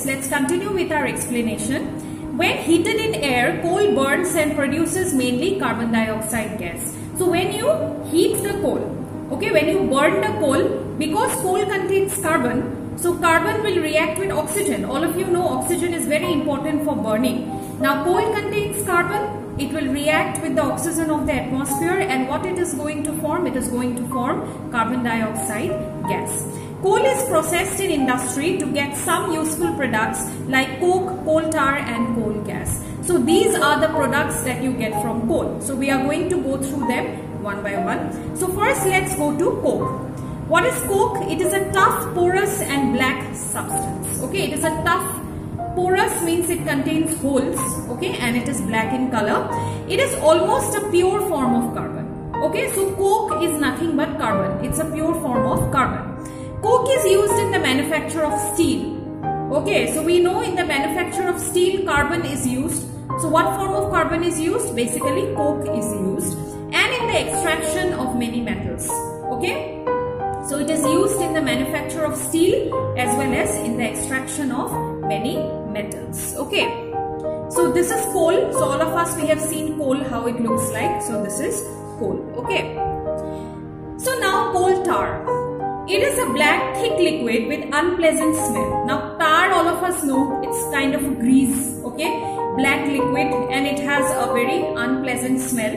this, let's continue with our explanation. When heated in air, coal burns and produces mainly carbon dioxide gas. So when you heat the coal, okay, when you burn the coal, because coal contains carbon, so carbon will react with oxygen. All of you know oxygen is very important for burning. Now coal contains carbon, it will react with the oxygen of the atmosphere, and what it is going to form? It is going to form carbon dioxide gas. Coal is processed in industry to get some useful products like coke, coal tar and coal gas. So these are the products that you get from coal. So we are going to go through them one by one. So first let's go to coke. What is coke? It is a tough, porous and black substance. Okay, it is a tough, porous means it contains holes, okay, and it is black in color. It is almost a pure form of carbon. Okay, so coke is nothing but carbon. It's a pure form of carbon. Coke is used in the manufacture of steel. Okay, so we know in the manufacture of steel, carbon is used. So what form of carbon is used? Basically, coke is used. And in the extraction of many metals. Okay, so it is used in the manufacture of steel as well as in the extraction of many metals. Okay, so this is coal. So all of us, we have seen coal, how it looks like. So this is coal. Okay, so now coal tar. It is a black thick liquid with unpleasant smell. Now tar, all of us know, it's kind of a grease, okay, black liquid, and it has a very unpleasant smell.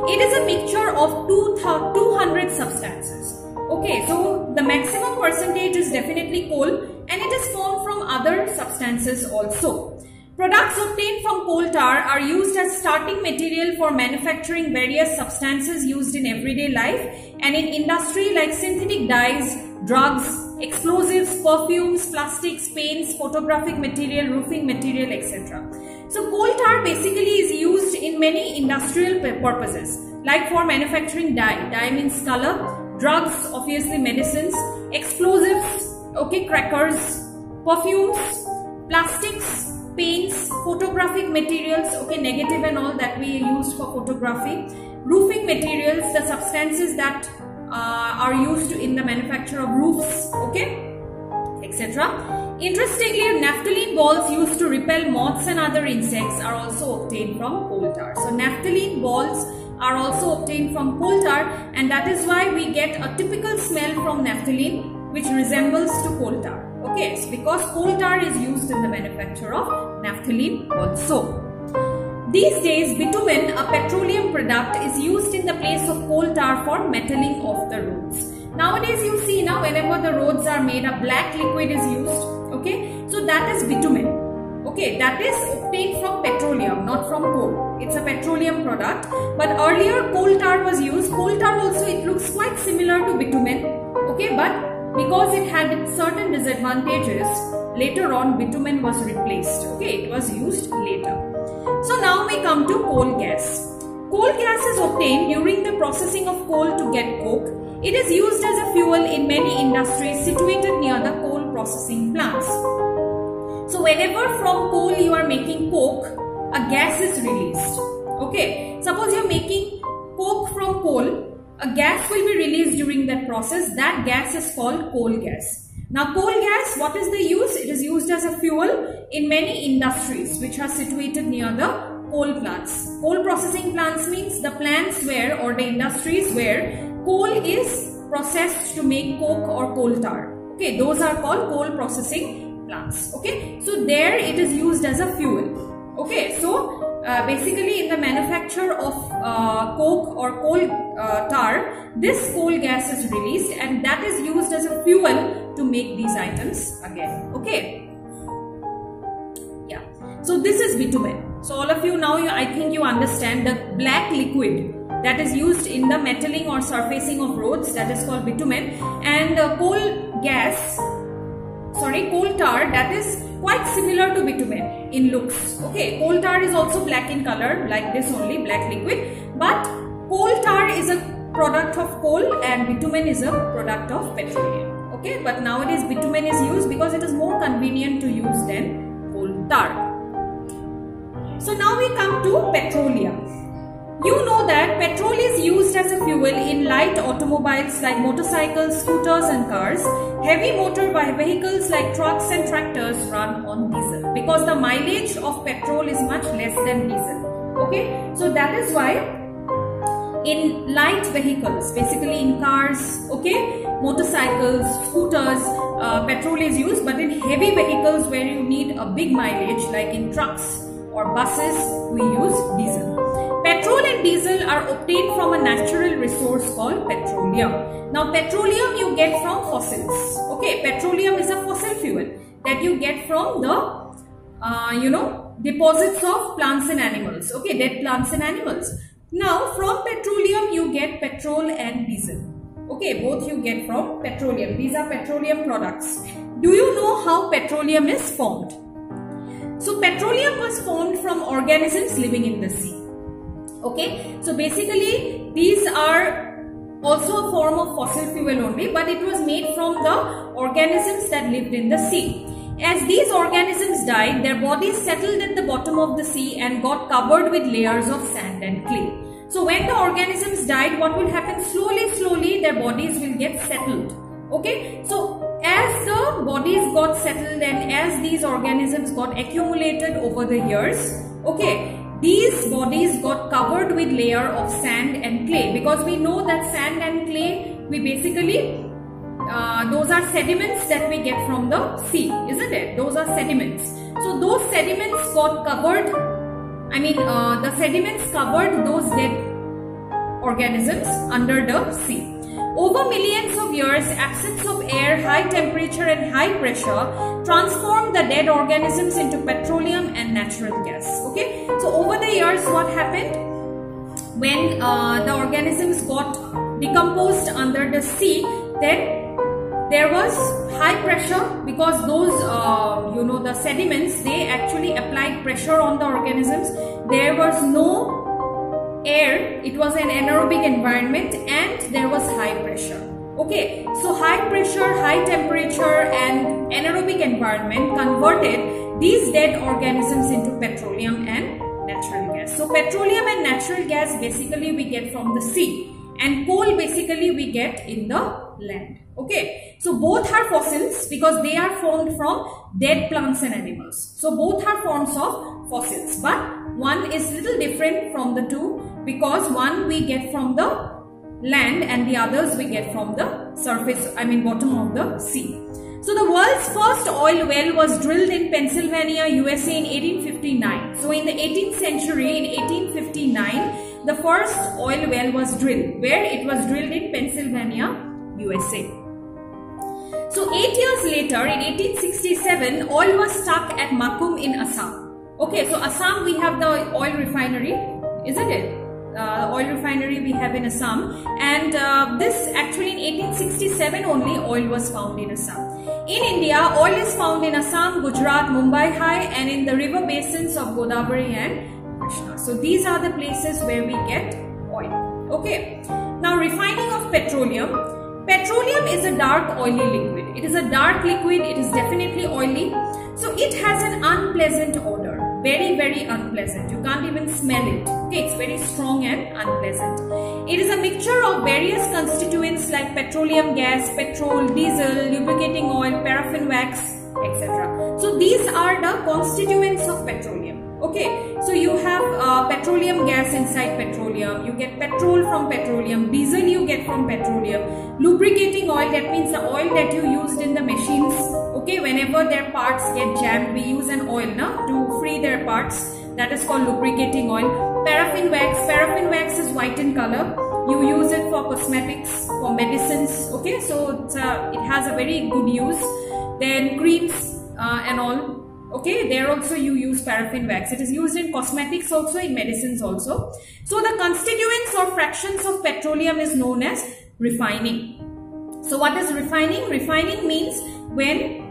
It is a mixture of 200 substances. Okay, so the maximum percentage is definitely coal, and it is formed from other substances also. Products obtained from coal tar are used as starting material for manufacturing various substances used in everyday life and in industry like synthetic dyes, drugs, explosives, perfumes, plastics, paints, photographic material, roofing material, etc. So coal tar basically is used in many industrial purposes, like for manufacturing dye. Dye means color, drugs, obviously medicines, explosives, okay, crackers, perfumes, plastics, paints, photographic materials, okay, negative and all that we use for photography, roofing materials, the substances that are used in the manufacture of roofs, okay, etc. Interestingly, naphthalene balls used to repel moths and other insects are also obtained from coal tar. So naphthalene balls are also obtained from coal tar, and that is why we get a typical smell from naphthalene which resembles to coal tar. Okay, it's because coal tar is used in the manufacture of naphthalene also. These days, bitumen, a petroleum product, is used in the place of coal tar for metalling of the roads. Nowadays, you see now whenever the roads are made, a black liquid is used. Okay, so that is bitumen. Okay, that is obtained from petroleum, not from coal. It's a petroleum product. But earlier, coal tar was used. Coal tar also, it looks quite similar to bitumen. Okay, but because it had certain disadvantages, later on bitumen was replaced. Okay, it was used later. So now we come to coal gas. Coal gas is obtained during the processing of coal to get coke. It is used as a fuel in many industries situated near the coal processing plants. So whenever from coal you are making coke, a gas is released. Okay, suppose you are making coke from coal, a gas will be released during that process. That gas is called coal gas. Now coal gas, what is the use? It is used as a fuel in many industries which are situated near the coal plants. Coal processing plants means the plants where, or the industries where coal is processed to make coke or coal tar. Okay, those are called coal processing plants. Okay, so there it is used as a fuel. Okay, so basically in the manufacture of coke or coal tar, this coal gas is released, and that is used as a fuel to make these items again. Okay, yeah, so this is bitumen. So all of you now, I think you understand the black liquid that is used in the metalling or surfacing of roads, that is called bitumen, and coal tar, that is quite similar to bitumen in looks. Okay, coal tar is also black in color, like this only, black liquid, but coal tar is a product of coal and bitumen is a product of petroleum. Okay, but nowadays bitumen is used because it is more convenient to use than coal tar. So now we come to petroleum. You know that petrol is used as a fuel in light automobiles like motorcycles, scooters and cars, heavy motor vehicles like trucks and tractors run on diesel, because the mileage of petrol is much less than diesel. Okay, so that is why in light vehicles, basically in cars, okay, motorcycles, scooters, petrol is used, but in heavy vehicles where you need a big mileage like in trucks or buses, we use diesel. Petrol and diesel are obtained from a natural resource called petroleum. Now petroleum you get from fossils. Okay, petroleum is a fossil fuel that you get from the deposits of plants and animals. Okay, dead plants and animals. Now from petroleum you get petrol and diesel. Okay, both you get from petroleum. These are petroleum products. Do you know how petroleum is formed? So petroleum was formed from organisms living in the sea. Okay, so basically these are also a form of fossil fuel only, but it was made from the organisms that lived in the sea. As these organisms died, their bodies settled at the bottom of the sea and got covered with layers of sand and clay. So when the organisms died, what will happen? Slowly their bodies will get settled. Okay, so as the bodies got settled and as these organisms got accumulated over the years, okay, these bodies got covered with layer of sand and clay, because we know that sand and clay, we basically those are sediments that we get from the sea, isn't it? Those are sediments. So those sediments got covered, the sediments covered those dead organisms under the sea. Over millions of years, absence of air, high temperature and high pressure transformed the dead organisms into petroleum and natural gas. Okay, so over the years what happened? When the organisms got decomposed under the sea, then there was high pressure, because those the sediments, they actually applied pressure on the organisms. There was no air, it was an anaerobic environment, and there was high pressure. Okay, so high pressure, high temperature and anaerobic environment converted these dead organisms into petroleum and natural gas. So petroleum and natural gas basically we get from the sea, and coal basically we get in the land. Okay, so both are fossils because they are formed from dead plants and animals. So both are forms of fossils, but one is little different from the two, because one we get from the land and the others we get from the surface, bottom of the sea. So the world's first oil well was drilled in Pennsylvania, USA in 1859. So in the 18th century, in 1859, the first oil well was drilled, where it was drilled in Pennsylvania, USA. So 8 years later, in 1867, oil was struck at Makum in Assam. Okay, so Assam we have the oil refinery, isn't it? Oil refinery we have in Assam, and this actually in 1867 only oil was found in Assam. In India, oil is found in Assam, Gujarat, Mumbai High, and in the river basins of Godavari and Krishna. So these are the places where we get oil. Okay, now refining of petroleum. Petroleum is a dark oily liquid. It is a dark liquid, it is definitely oily. So it has an unpleasant odor, very unpleasant. You can't even smell it. Okay, it's very strong and unpleasant. It is a mixture of various constituents like petroleum gas, petrol, diesel, lubricating oil, paraffin wax, etc. So these are the constituents of petroleum. Okay, so you have petroleum gas inside petroleum, you get petrol from petroleum, diesel you get from petroleum, lubricating oil, that means the oil that you used in the machines. Okay, whenever their parts get jammed, we use an oil to free their parts, that is called lubricating oil. Paraffin wax is white in color, you use it for cosmetics, for medicines. Okay, so it has a very good use. Then creams and all. Okay, there also you use paraffin wax. It is used in cosmetics also, in medicines also. So the constituents or fractions of petroleum is known as refining. So what is refining? Refining means when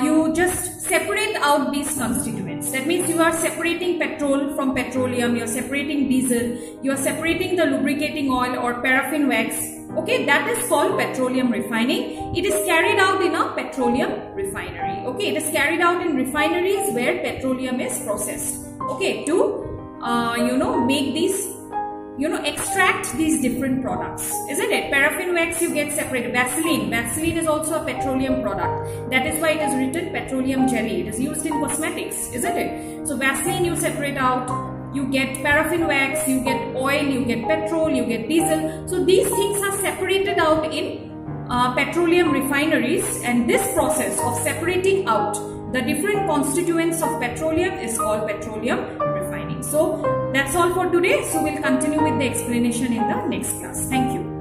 you just separate out these constituents. That means you are separating petrol from petroleum, you are separating diesel, you are separating the lubricating oil or paraffin wax. Okay, that is called petroleum refining. It is carried out in a petroleum refinery. Okay, it is carried out in refineries where petroleum is processed. Okay, to make these extract these different products, isn't it? Paraffin wax you get separated. Vaseline is also a petroleum product. That is why it is written petroleum jelly. It is used in cosmetics, isn't it? So Vaseline you separate out. You get paraffin wax, you get oil, you get petrol, you get diesel. So these things are separated out in petroleum refineries, and this process of separating out the different constituents of petroleum is called petroleum refining. So that's all for today. So we'll continue with the explanation in the next class. Thank you.